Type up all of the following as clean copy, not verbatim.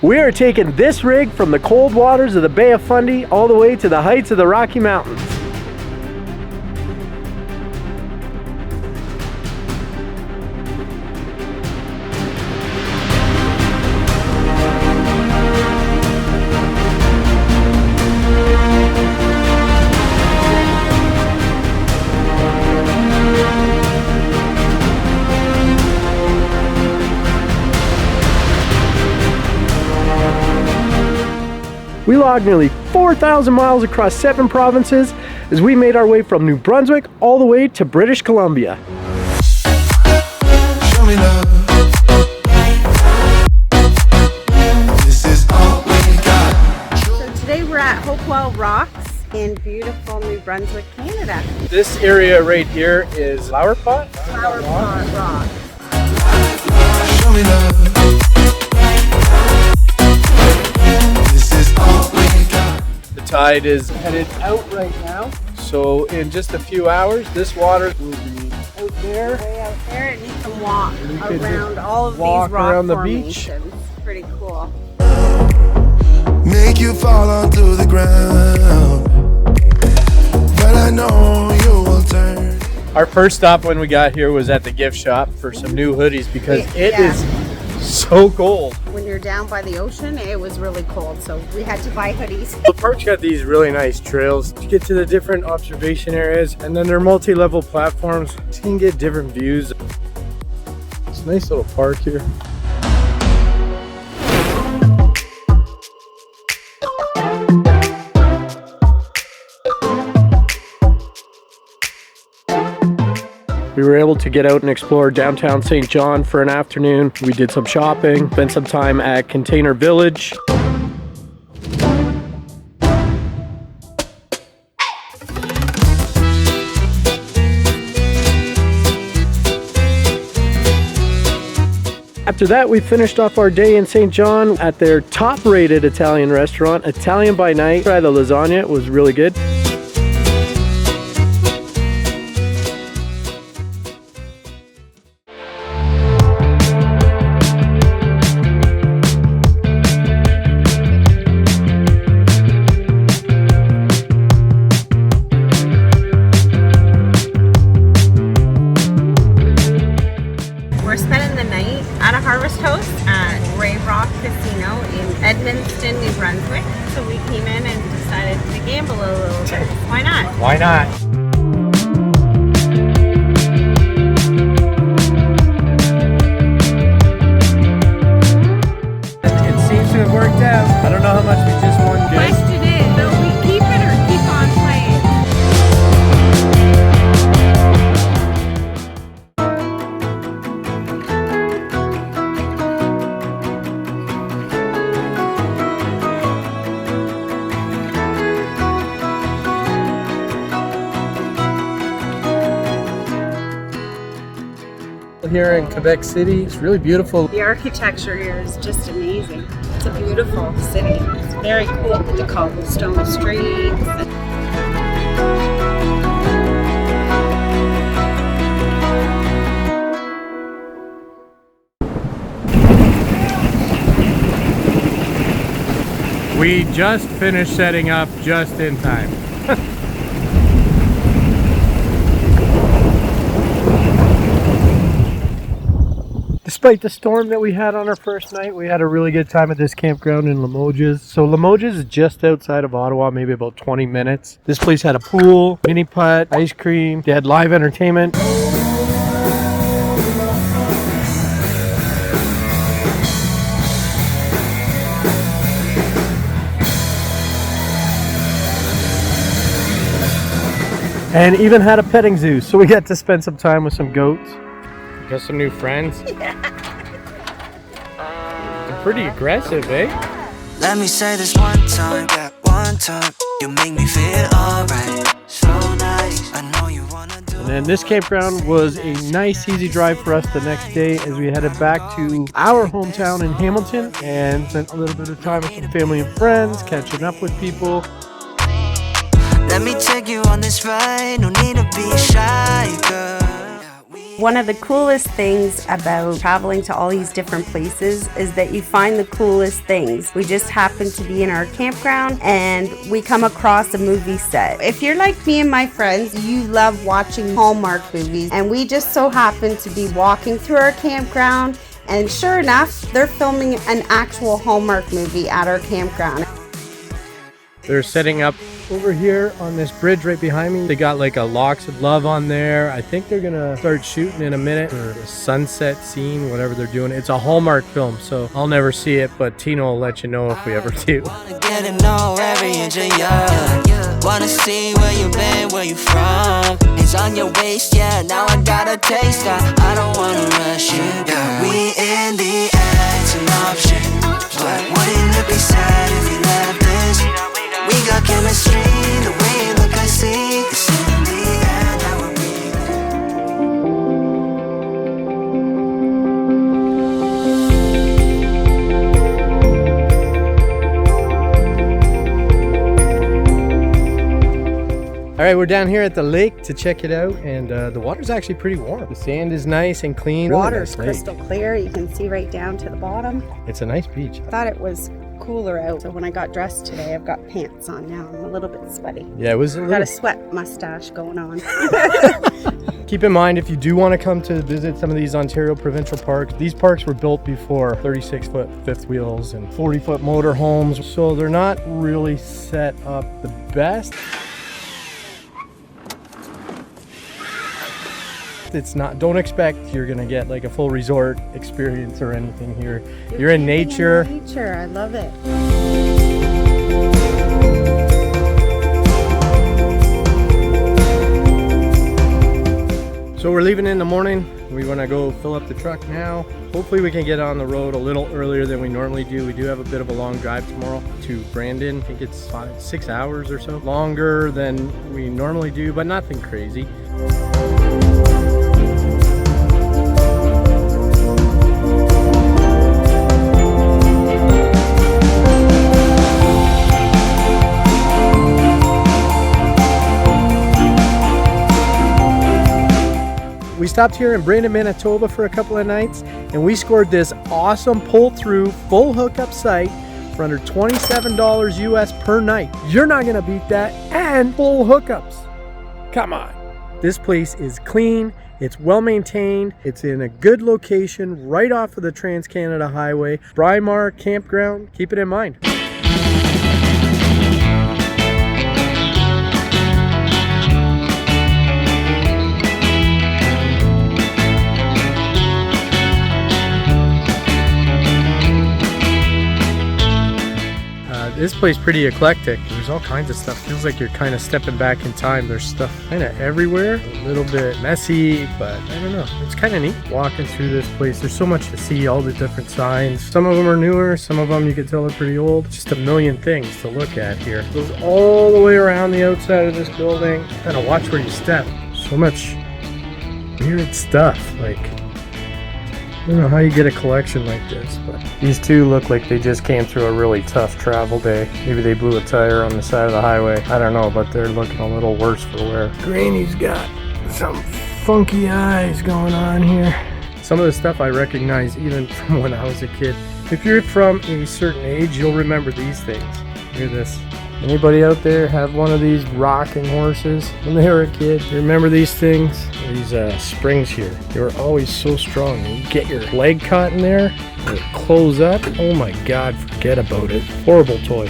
We are taking this rig from the cold waters of the Bay of Fundy all the way to the heights of the Rocky Mountains. We logged nearly 4,000 miles across 7 provinces as we made our way from New Brunswick all the way to British Columbia. Show me love. This is all we got. So today we're at Hopewell Rocks in beautiful New Brunswick, Canada. This area right here is Flower Pot. Flower Pot Rock. Show me love. The tide is headed out right now, so in just a few hours this water will be out there. Way out there, and you can walk around all of these walk rock around the formations. Beach. Pretty cool. Make you fall onto the ground, but I know you will turn. Our first stop when we got here was at the gift shop for some new hoodies because it is so cold. When you're down by the ocean, it was really cold, so we had to buy hoodies. The park's got these really nice trails to get to the different observation areas, and then they're multi-level platforms so you can get different views. It's a nice little park here. We were able to get out and explore downtown St. John for an afternoon. We did some shopping, spent some time at Container Village. After that, we finished off our day in St. John at their top-rated Italian restaurant, Italian by Night. Tried the lasagna, it was really good. Edmonton, New Brunswick, so we came in and decided to gamble a little bit. Why not? Why not? It seems to have worked out. I don't know how much we just won. The question is, will we keep it or keep on playing? Here in Quebec City, it's really beautiful. The architecture here is just amazing. It's a beautiful city. It's very cool with the cobblestone streets. We just finished setting up just in time. Despite the storm that we had on our first night, we had a really good time at this campground in Limoges. So Limoges is just outside of Ottawa, maybe about 20 minutes. This place had a pool, mini putt, ice cream. They had live entertainment. And even had a petting zoo, so we got to spend some time with some goats. Got some new friends. They're pretty aggressive, eh? Let me say this one time, that one time. You make me feel alright, so nice. I know you wanna do. And then this campground was a nice, easy drive for us the next day as we headed back to our hometown in Hamilton and spent a little bit of time with some family and friends, catching up with people. Let me take you on this ride, no need to be shy, girl. One of the coolest things about traveling to all these different places is that you find the coolest things. We just happened to be in our campground and we come across a movie set. If you're like me and my friends, you love watching Hallmark movies, and we just so happened to be walking through our campground, and sure enough, they're filming an actual Hallmark movie at our campground. They're setting up over here on this bridge right behind me. They got like a Locks of Love on there. I think they're gonna start shooting in a minute, or a sunset scene, whatever they're doing. It's a Hallmark film, so I'll never see it, but Tino will let you know if we ever do. Wanna get to know every inch of you. Wanna see where you been, where you from. It's on your waist, yeah, now I got a taste. I don't wanna rush you. Yeah, we in the air, it's an option. But wouldn't it be sad if you left this? We got chemistry, the way you look I see. It's in the air that we're All right, we're down here at the lake to check it out, and the water's actually pretty warm. The sand is nice and clean. Water's Really nice crystal clear. You can see right down to the bottom. It's a nice beach. I thought it was cooler out, so when I got dressed today, I've got pants on now. I'm a little bit sweaty. Yeah, it was a Got little... a sweat mustache going on. Keep in mind, if you do want to come to visit some of these Ontario provincial parks, these parks were built before 36-foot fifth wheels and 40-foot motor homes, so they're not really set up the best. It's not, don't expect you're gonna get like a full resort experience or anything here. You're in nature. Nature, I love it. So we're leaving in the morning. We want to go fill up the truck now. Hopefully we can get on the road a little earlier than we normally do. We do have a bit of a long drive tomorrow to Brandon. I think it's 6 hours or so. Longer than we normally do, but nothing crazy. We stopped here in Brandon, Manitoba for a couple of nights, and we scored this awesome pull-through full hookup site for under $27 US per night. You're not gonna beat that, and full hookups. Come on. This place is clean, it's well maintained, it's in a good location right off of the Trans-Canada Highway. Brymar Campground, keep it in mind. This place is pretty eclectic. There's all kinds of stuff. Feels like you're kind of stepping back in time. There's stuff kind of everywhere. A little bit messy, but I don't know. It's kind of neat walking through this place. There's so much to see, all the different signs. Some of them are newer. Some of them you can tell are pretty old. Just a million things to look at here. It goes all the way around the outside of this building. Gotta watch where you step. So much weird stuff. Like, I don't know how you get a collection like this, but these two look like they just came through a really tough travel day. Maybe they blew a tire on the side of the highway. I don't know, but they're looking a little worse for wear. Granny's got some funky eyes going on here. Some of the stuff I recognize even from when I was a kid. If you're from a certain age, you'll remember these things. Look at this. Anybody out there have one of these rocking horses when they were a kid? You remember these things? These springs here. They were always so strong. You get your leg caught in there, and it close up. Oh my God, forget about it. Horrible toy.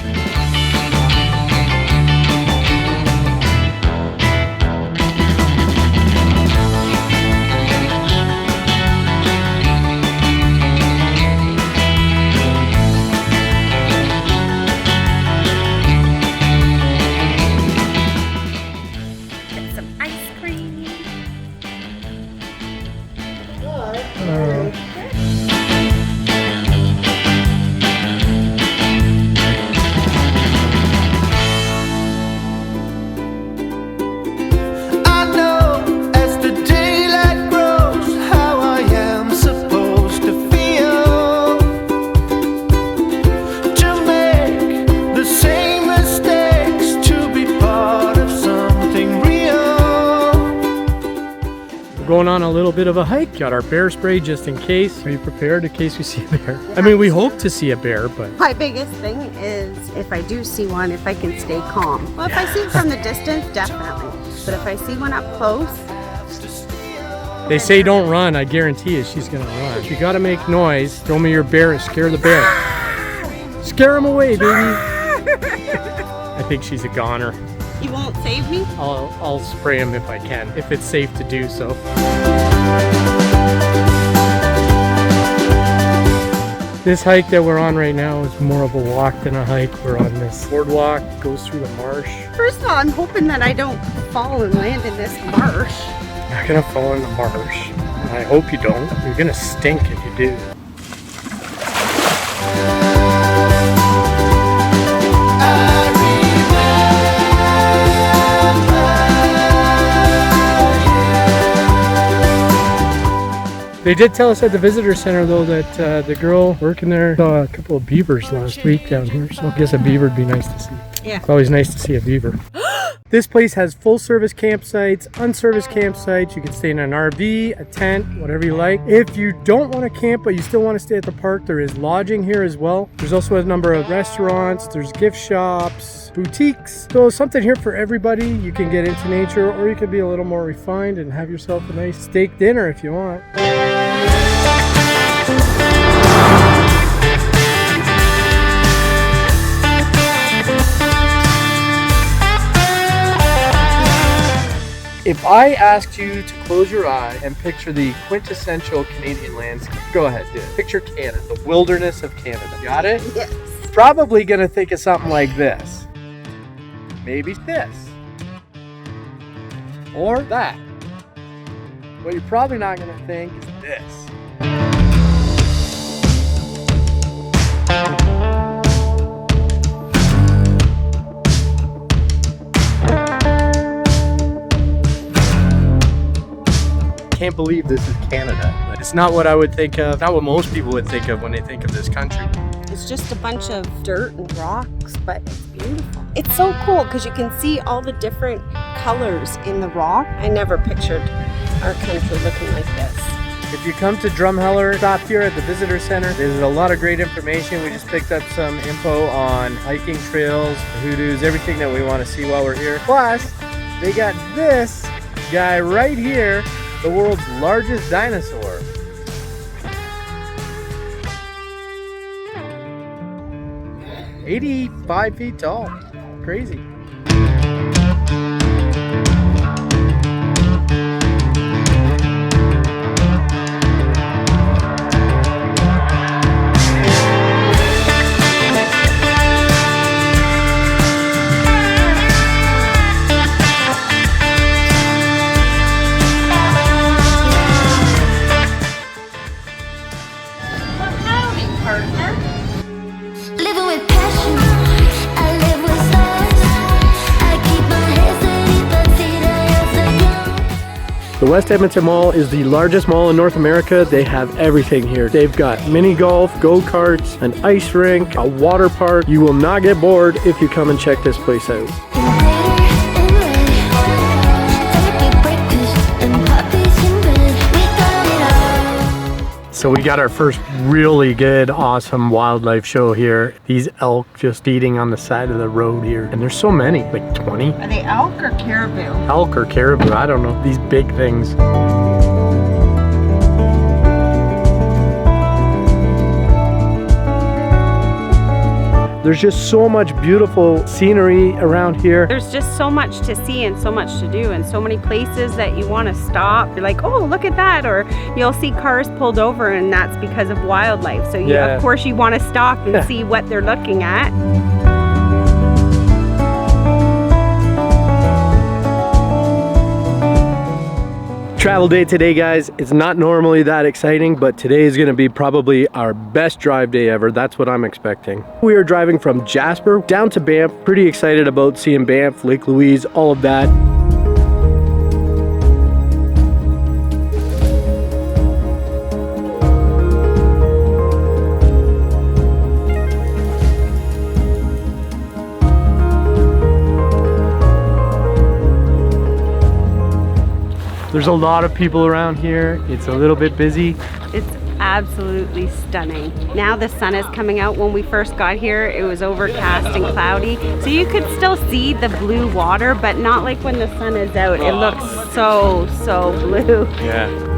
going on a little bit of a hike. Got our bear spray just in case. Are you prepared in case we see a bear? I mean, we hope to see a bear, but... My biggest thing is if I do see one, if I can stay calm. Well, if I see it from the distance, definitely. But if I see one up close... They say don't run. I guarantee you she's gonna run. You gotta make noise. Throw me your bear and scare the bear. Scare him away, baby. I think she's a goner. You won't save me? I'll spray him if I can, if it's safe to do so. This hike that we're on right now is more of a walk than a hike. We're on this boardwalk, goes through the marsh. First of all, I'm hoping that I don't fall and land in this marsh. You're not gonna fall in the marsh. And I hope you don't. You're gonna stink if you do. They did tell us at the visitor center though that the girl working there saw a couple of beavers last week down here, so I guess a beaver would be nice to see. Yeah. It's always nice to see a beaver. This place has full service campsites, unserviced campsites. You can stay in an RV, a tent, whatever you like. If you don't want to camp but you still want to stay at the park, there is lodging here as well. There's also a number of restaurants, there's gift shops, boutiques. So something here for everybody. You can get into nature or you can be a little more refined and have yourself a nice steak dinner if you want. If I asked you to close your eye and picture the quintessential Canadian landscape, go ahead, do it. Picture Canada, the wilderness of Canada. Got it? Yes. Probably gonna think of something like this. Maybe this. Or that. What you're probably not gonna think is this. Can't believe this is Canada. It's not what I would think of, not what most people would think of when they think of this country. It's just a bunch of dirt and rocks, but it's beautiful. It's so cool because you can see all the different colors in the rock. I never pictured our country looking like this. If you come to Drumheller, stop here at the visitor center. There's a lot of great information. We just picked up some info on hiking trails, hoodoos, everything that we want to see while we're here. Plus, they got this guy right here, the world's largest dinosaur. "85 feet tall. Crazy. Living with passion, I live with stars. I keep my head steady, but The West Edmonton Mall is the largest mall in North America. They have everything here. They've got mini golf, go-karts, an ice rink, a water park. You will not get bored if you come and check this place out. So we got our first really good, awesome wildlife show here. These elk just eating on the side of the road here. And there's so many, like 20. Are they elk or caribou? Elk or caribou, I don't know. These big things. There's just so much beautiful scenery around here. There's just so much to see and so much to do and so many places that you want to stop. You're like, oh, look at that. Or you'll see cars pulled over and that's because of wildlife. So you, of course you want to stop and see what they're looking at. Travel day today, guys. It's not normally that exciting, but today is gonna be probably our best drive day ever. That's what I'm expecting. We are driving from Jasper down to Banff. Pretty excited about seeing Banff, Lake Louise, all of that. There's a lot of people around here. It's a little bit busy. It's absolutely stunning. Now the sun is coming out. When we first got here, it was overcast and cloudy. So you could still see the blue water, but not like when the sun is out. It looks so blue. Yeah.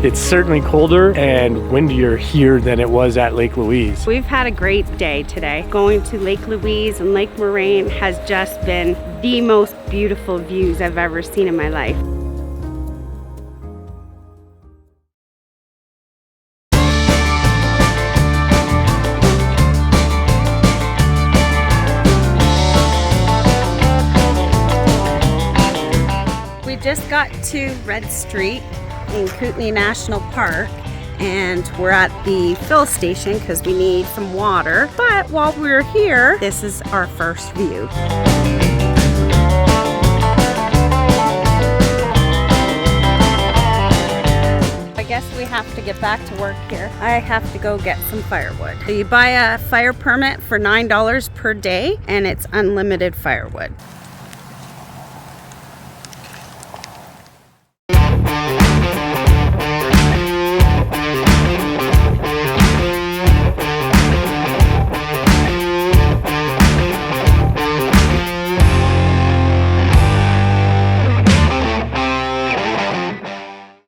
It's certainly colder and windier here than it was at Lake Louise. We've had a great day today. Going to Lake Louise and Lake Moraine has just been the most beautiful views I've ever seen in my life. We just got to Red Street in Kootenay National Park, and we're at the fill station because we need some water. But while we're here, this is our first view. I guess we have to get back to work here. I have to go get some firewood. So you buy a fire permit for $9 per day, and it's unlimited firewood.